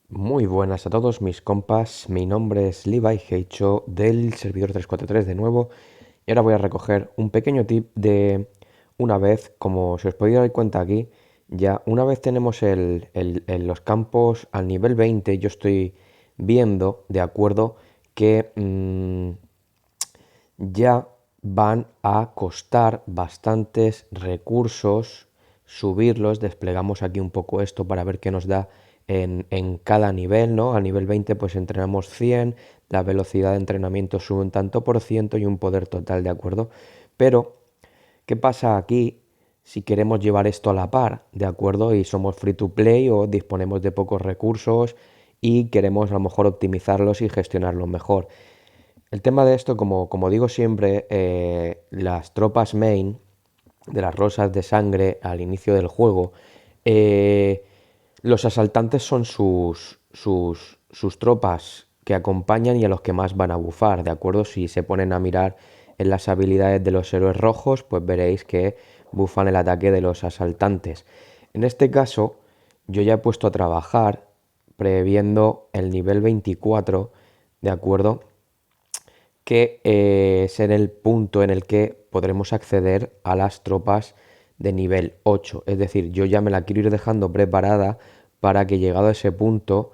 Muy buenas a todos mis compas, mi nombre es Levi Heicho del servidor 343 de nuevo y ahora voy a recoger un pequeño tip de una vez, como si os podéis dar cuenta aquí, ya una vez tenemos los campos al nivel 20, yo estoy viendo, de acuerdo, que ya van a costar bastantes recursos subirlos. Desplegamos aquí un poco esto para ver qué nos da en cada nivel, ¿no? A nivel 20 pues entrenamos 100, la velocidad de entrenamiento sube un tanto por ciento y un poder total, ¿de acuerdo? Pero, ¿qué pasa aquí si queremos llevar esto a la par, ¿de acuerdo? Y somos free to play o disponemos de pocos recursos y queremos a lo mejor optimizarlos y gestionarlos mejor. El tema de esto, como digo siempre, las tropas main de las rosas de sangre al inicio del juego, eh, los asaltantes son sus tropas que acompañan y a los que más van a bufar, ¿de acuerdo? Si se ponen a mirar en las habilidades de los héroes rojos, pues veréis que bufan el ataque de los asaltantes. En este caso, yo ya he puesto a trabajar previendo el nivel 24, ¿de acuerdo? Que ser el punto en el que podremos acceder a las tropas de nivel 8. Es decir, yo ya me la quiero ir dejando preparada para que llegado a ese punto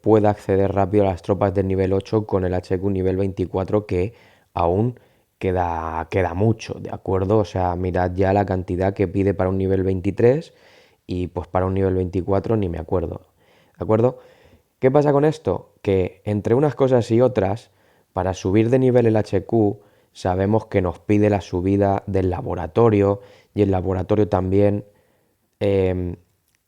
pueda acceder rápido a las tropas del nivel 8 con el HQ nivel 24 que aún queda mucho, ¿de acuerdo? O sea, mirad ya la cantidad que pide para un nivel 23 y pues para un nivel 24 ni me acuerdo, ¿de acuerdo? ¿Qué pasa con esto? Que entre unas cosas y otras, para subir de nivel el HQ, sabemos que nos pide la subida del laboratorio y el laboratorio también em,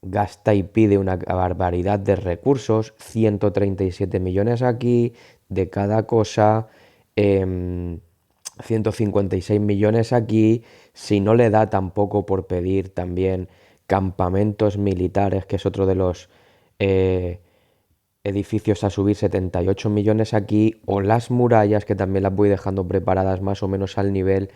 gasta y pide una barbaridad de recursos, 137 millones aquí, de cada cosa, em, 156 millones aquí, si no le da tampoco por pedir también campamentos militares, que es otro de los eh, edificios a subir, 78 millones aquí, o las murallas que también las voy dejando preparadas más o menos al nivel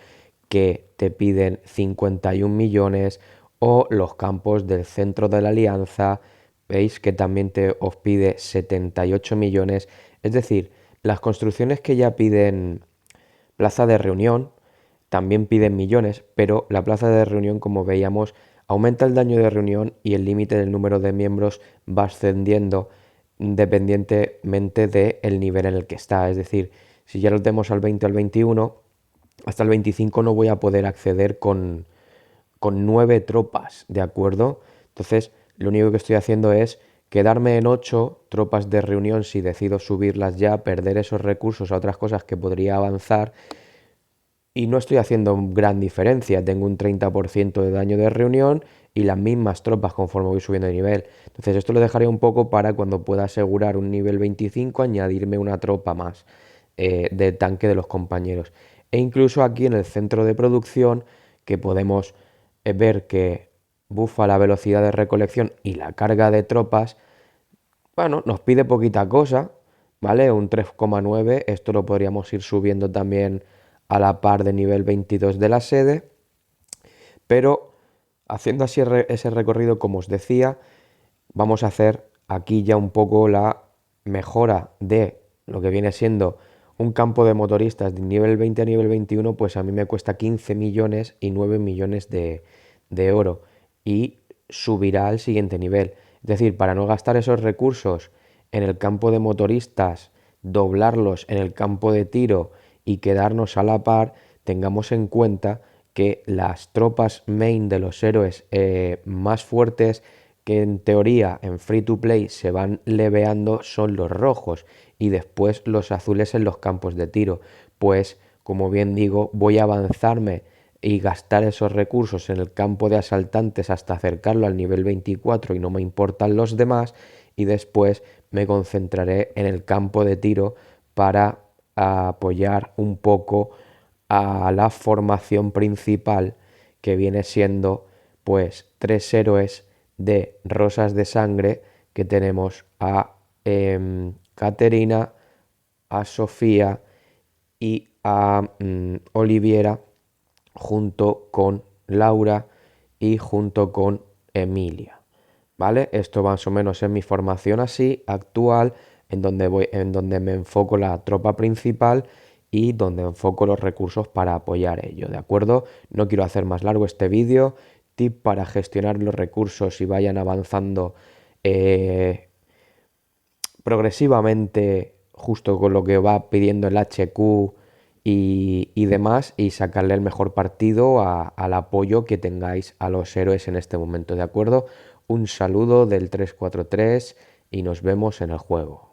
que te piden 51 millones, o los campos del centro de la Alianza, veis que también os pide 78 millones, es decir, las construcciones que ya piden plaza de reunión también piden millones, pero la plaza de reunión, como veíamos, aumenta el daño de reunión y el límite del número de miembros va ascendiendo independientemente del nivel en el que está. Es decir, si ya lo tenemos al 20 o al 21, hasta el 25 no voy a poder acceder con 9 tropas, ¿de acuerdo? Entonces, lo único que estoy haciendo es quedarme en 8 tropas de reunión si decido subirlas ya, perder esos recursos a otras cosas que podría avanzar y no estoy haciendo gran diferencia. Tengo un 30% de daño de reunión y las mismas tropas conforme voy subiendo de nivel. Entonces esto lo dejaré un poco para cuando pueda asegurar un nivel 25, añadirme una tropa más de tanque de los compañeros. E incluso aquí en el centro de producción, que podemos ver que bufa la velocidad de recolección y la carga de tropas, bueno, nos pide poquita cosa, ¿vale? Un 3,9. Esto lo podríamos ir subiendo también a la par de nivel 22 de la sede. Pero haciendo así ese recorrido, como os decía, vamos a hacer aquí ya un poco la mejora de lo que viene siendo un campo de motoristas de nivel 20 a nivel 21, pues a mí me cuesta 15 millones y 9 millones de oro y subirá al siguiente nivel. Es decir, para no gastar esos recursos en el campo de motoristas, doblarlos en el campo de tiro y quedarnos a la par, tengamos en cuenta que las tropas main de los héroes más fuertes que en teoría en free to play se van leveando son los rojos y después los azules en los campos de tiro. Pues como bien digo, voy a avanzarme y gastar esos recursos en el campo de asaltantes hasta acercarlo al nivel 24 y no me importan los demás y después me concentraré en el campo de tiro para apoyar un poco a la formación principal que viene siendo pues 3 héroes de rosas de sangre que tenemos a Caterina, a Sofía y a Oliviera junto con Laura y junto con Emilia. ¿vale? Esto más o menos es mi formación así, actual, en donde me enfoco la tropa principal y donde enfoco los recursos para apoyar ello, ¿de acuerdo? No quiero hacer más largo este vídeo. Tip para gestionar los recursos y vayan avanzando eh, progresivamente, justo con lo que va pidiendo el HQ y demás, y sacarle el mejor partido al apoyo que tengáis a los héroes en este momento, ¿de acuerdo? Un saludo del 343 y nos vemos en el juego.